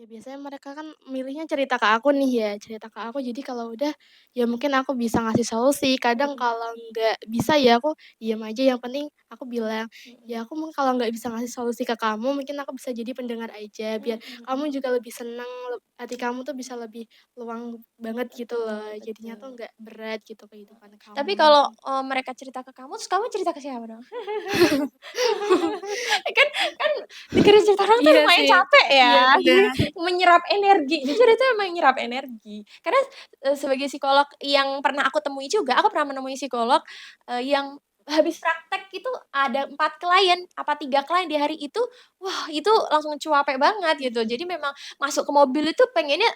Ya biasanya mereka kan milihnya cerita ke aku nih ya, cerita ke aku jadi kalau udah, ya mungkin aku bisa ngasih solusi. Kadang Mhm. kalau nggak bisa ya aku diam aja, yang penting aku bilang, Mhm. "Ya aku mung kalau nggak bisa ngasih solusi ke kamu, mungkin aku bisa jadi pendengar aja, biar Mhm. kamu juga lebih seneng, hati kamu tuh bisa lebih luang banget gitu loh, Betul jadinya tuh betul. nggak berat gitu kehidupan Tapi kamu." kalau, mereka cerita ke kamu, terus kamu cerita ke siapa dong? Kan kan dengerin cerita orang tuh Iya lumayan sih, capek iya ya, bener. menyerap energi, jujur itu emang nyerap energi. Karena, sebagai psikolog yang pernah aku temui juga, aku pernah menemui psikolog, yang habis praktek itu ada 4 klien, apa 3 klien di hari itu, wah itu langsung cuapek banget gitu. Jadi memang masuk ke mobil itu pengennya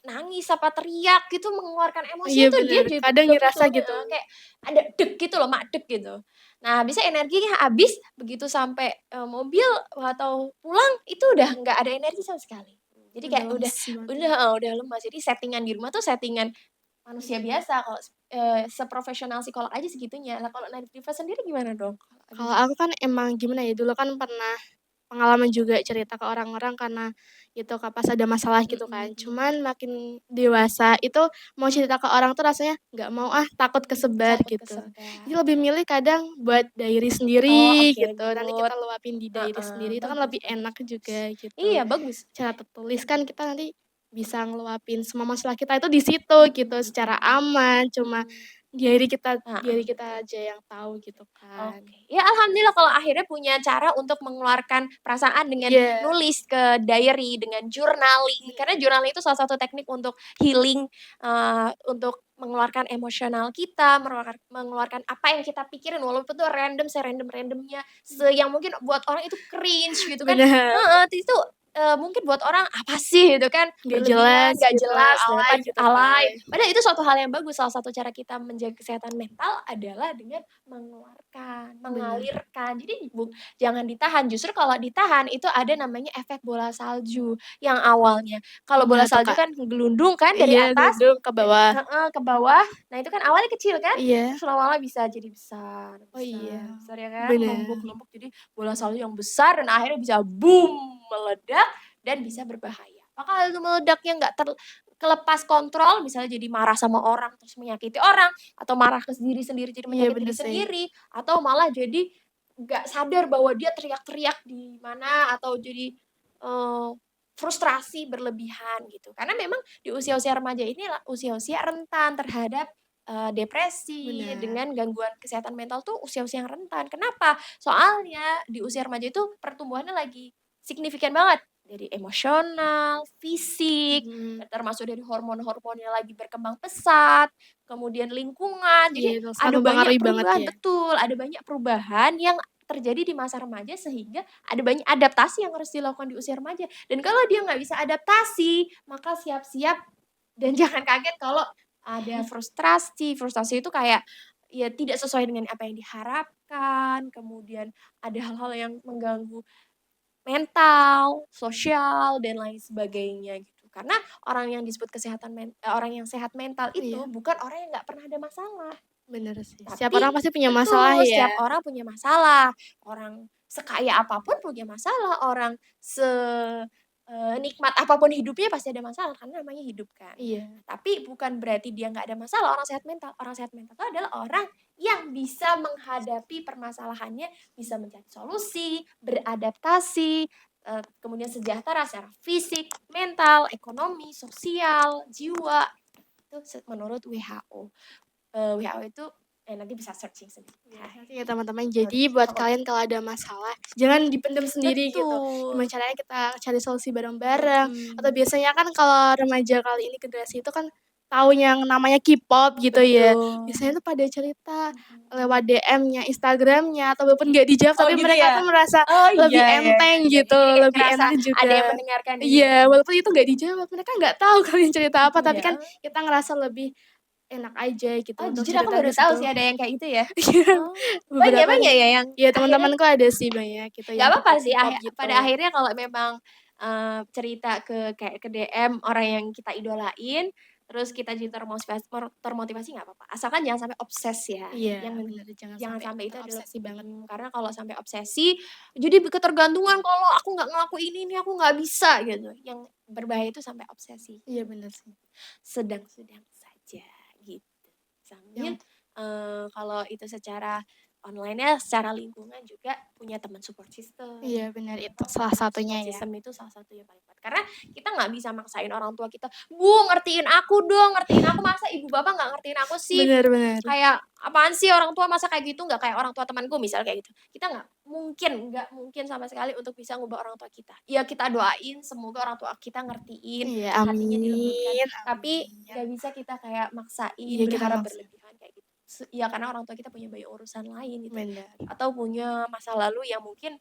nangis apa teriak gitu, mengeluarkan Iya emosinya tuh dia bener, kadang jedek gitu, ngerasa gitu. heeh, kayak ada deg gitu loh, madeg gitu. Nah, habisnya energinya habis, begitu sampai, mobil atau pulang, itu udah nggak ada energi sama sekali. Jadi Udah kayak lemes banget udah ya. heeh, udah lemas. Jadi settingan di rumah tuh settingan manusia biasa kalau seprofesional psikolog aja segitunya. Lah kalau Nadifa sendiri gimana dong? Kalau ada Kalau aku kan emang gimana ya, dulu kan pernah pengalaman juga cerita ke orang-orang karena itu Kak, pas ada masalah gitu mhm kan. mhm. Cuman makin dewasa itu mau cerita ke orang tuh rasanya nggak mau ah, takut kesebar Takut gitu. Jadi kesebar. lebih milih kadang buat diary Oh, sendiri oke, gitu, nanti good. kita luapin di diary Heeh, sendiri, itu kan bagus lebih bagus enak bagus. juga gitu. Iya, bagus. Secara tertulis kan kita nanti bisa ngeluapin semua masalah kita itu di situ gitu, Mhm secara mhm. aman, cuma Mhm. diary Heeh, kita betul. aja yang tahu gitu kan. Oke. Ya alhamdulillah kalau akhirnya punya cara untuk mengeluarkan perasaan dengan Iya, nulis ke diary, dengan journaling. Karena bener. journaling itu salah satu teknik untuk healing, untuk mengeluarkan emosional kita, mengeluarkan apa yang kita pikirin walaupun tuh random, se-random-randomnya, yang mungkin buat orang itu cringe gitu kan Bener, heeh, itu, mungkin buat orang, "Apa sih?" Gitu kan, nggak jelas berlebihan, nggak gitu, jelas, alay gitu alay. kan. Padahal itu suatu hal yang bagus, salah satu cara kita menjaga kesehatan mental adalah dengan mengeluarkan, Bener, mengalirkan. Jadi jangan ditahan, justru kalau ditahan itu ada namanya efek bola salju yang awalnya kalau bola gimana tuh, salju Kak? kan gelundung kan dari Iya, atas duduk ke bawah. heeh, ke bawah. Nah itu kan awalnya kecil kan, Iya. terus lama-lama bisa jadi besar Oh iya, besar besar ya kan, bener. numpuk-numpuk jadi bola salju yang besar dan akhirnya bisa boom, meledak dan bisa berbahaya. Maka kalau itu meledaknya nggak kelepas kontrol, misalnya jadi marah sama orang terus menyakiti orang, atau marah ke diri sendiri jadi Iya menyakiti bener diri sih. sendiri, atau malah jadi nggak sadar bahwa dia teriak-teriak di mana atau jadi, frustrasi berlebihan gitu. Karena memang di usia-usia remaja ini usia-usia rentan terhadap, depresi Bener. dengan gangguan kesehatan mental tuh usia-usia yang rentan. Kenapa? Soalnya di usia remaja itu pertumbuhannya lagi signifikan banget, dari emosional, fisik, Mhm. termasuk dari hormon-hormonnya lagi berkembang pesat, kemudian lingkungan. Iya Jadi itu sangat ada banyak mempengaruhi banget perubahan ya. betul, ada banyak perubahan yang terjadi di masa remaja sehingga ada banyak adaptasi yang harus dilakukan di usia remaja. Dan kalau dia nggak bisa adaptasi, maka siap-siap dan jangan kaget kalau ada frustrasi. Frustrasi itu kayak, ya tidak sesuai dengan apa yang diharapkan, kemudian ada hal-hal yang mengganggu mental, sosial, dan lain sebagainya gitu. Karena orang yang disebut orang yang sehat mental Iya, itu bukan orang yang nggak pernah ada masalah. bener sih. Setiap Tapi orang pasti punya masalah betul, ya. setiap orang punya masalah. Orang sekaya apapun punya masalah, orang nikmat apapun hidupnya pasti ada masalah, karena namanya hidup kan. Iya, Tapi bukan berarti dia nggak ada masalah orang sehat mental. Orang sehat mental itu adalah orang yang bisa menghadapi permasalahannya, bisa mencari solusi, beradaptasi, kemudian sejahtera secara fisik, mental, ekonomi, sosial, jiwa, itu menurut WHO. WHO itu nanti bisa searching sendiri. iya Hai, nanti ya teman-teman, jadi oke, buat heeh. kalian kalau ada masalah, jangan dipendam sendiri gitu. Gimana Betul, caranya kita cari solusi bareng-bareng, atau mhm, biasanya kan kalau remaja kali ini generasi itu kan tahu yang namanya K-pop gitu ya. betul, Biasanya tuh pada cerita mhm. lewat DM-nya, Instagram-nya, atau walaupun nggak dijawab Oh tapi gitu mereka ya? tuh merasa Oh lebih iya iya iya enteng iya, gitu, jadi kayak lebih ngerasa enak ada yang juga. mendengarkan dia ya? Iya, walaupun itu nggak dijawab, mereka nggak tahu kalian cerita apa, tapi Iya, kan oh. kita ngerasa lebih enak aja gitu Oh untuk jujur aku cerita baru di tahu situ. sih ada yang kayak gitu ya? Iya, Oh, banyak beberapa banyak ya yang iya akhirnya teman-temanku ada sih banyak gitu nggak yang apa-apa sih K-pop-K-pop pada gitu. akhirnya kalau memang, cerita kayak ke DM orang yang kita idolain, terus kita jadi termotivasi nggak apa-apa, asalkan jangan sampai obses ya. Iya, Yang bener, jangan jangan sampai sampai itu adalah terobsesi banget. karena kalau sampai obsesi, jadi ketergantungan, "Kalau aku nggak ngelakuin ini, aku nggak bisa," gitu. Yang berbahaya itu sampai obsesi. Iya, bener sih. Sedang-sedang saja, gitu. Sambil, Yang kalau itu secara online-nya, secara lingkungan juga punya teman support system. iya, bener, itu salah Teman satunya support ya. system itu salah satu yang paling kuat. Karena kita nggak bisa maksain orang tua kita, "Bu, ngertiin aku dong, ngertiin aku." Masa ibu bapak nggak ngertiin aku sih? Bener, bener. Kayak, "Apaan sih orang tua masa kayak gitu?" Nggak kayak orang tua temanku misal kayak gitu. Kita nggak mungkin sama sekali untuk bisa ngubah orang tua kita. Ya kita doain semoga orang tua kita ngertiin, Iya, hatinya dilembutkan, amin, tapi amin. nggak bisa kita kayak maksain, Iya, kita berharap maksa. berlebihan kayak gitu. Ya karena orang tua kita punya banyak urusan lain gitu, Bener, atau punya masa lalu yang mungkin,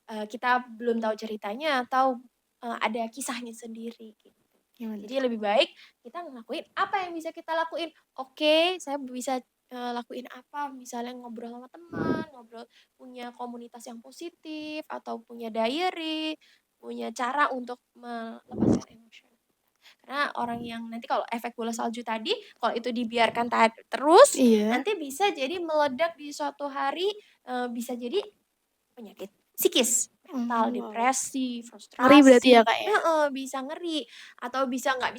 kita belum tahu ceritanya atau, ada kisahnya sendiri gitu. gimana? Jadi lebih baik kita ngelakuin apa yang bisa kita lakuin. Oke, saya bisa, lakuin apa, misalnya ngobrol sama teman, punya komunitas yang positif, atau punya diary, punya cara untuk melepaskan emosi. Karena orang yang nanti kalau efek bola salju tadi, kalau itu dibiarkan terus, Iya. nanti bisa jadi meledak di suatu hari, bisa jadi penyakit psikis, mental, Wow. depresi, Ngeri berarti ya, frustrasi Kak, ya? heeh, bisa ngeri, atau nggak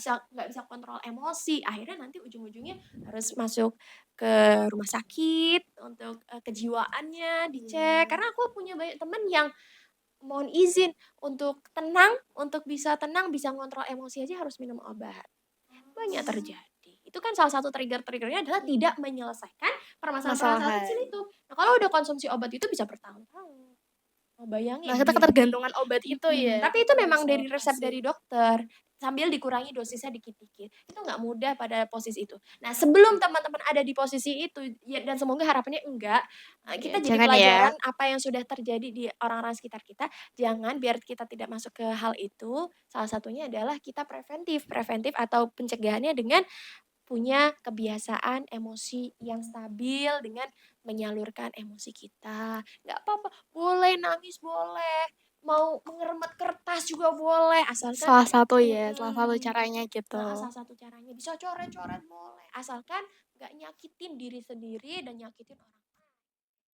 bisa kontrol emosi, akhirnya nanti ujung-ujungnya harus masuk ke rumah sakit untuk, kejiwaannya dicek. Iya. Karena aku punya banyak temen yang mohon izin untuk tenang, untuk bisa tenang, bisa ngontrol emosi aja harus minum obat. Banyak terjadi. Itu kan salah satu trigger-triggernya adalah tidak Iya. menyelesaikan permasalahan-permasalahan kecil Masalahan. itu. Nah, kalau udah konsumsi obat itu bisa bertahun-tahun. Oh, Nah, bayangin kita biaya ketergantungan obat itu ya, tapi kita itu harus memang dari resep ngelepasin. dari dokter, sambil dikurangi dosisnya dikit-dikit. Itu nggak mudah pada posisi itu. Nah, sebelum teman-teman ada di posisi itu, ya dan semoga harapannya enggak, Iya, kita jadi jangan ya. pelajaran apa yang sudah terjadi di orang-orang sekitar kita, jangan biar kita tidak masuk ke hal itu, salah satunya adalah kita preventif. Preventif atau pencegahannya dengan punya kebiasaan emosi yang stabil dengan menyalurkan emosi kita. Nggak apa-apa, boleh nangis boleh, mau mengeremet kertas juga boleh, asalkan Salah satu caranya gitu. heeh, salah satu caranya bisa coret-coret boleh, asalkan nggak nyakitin diri sendiri dan nyakitin orang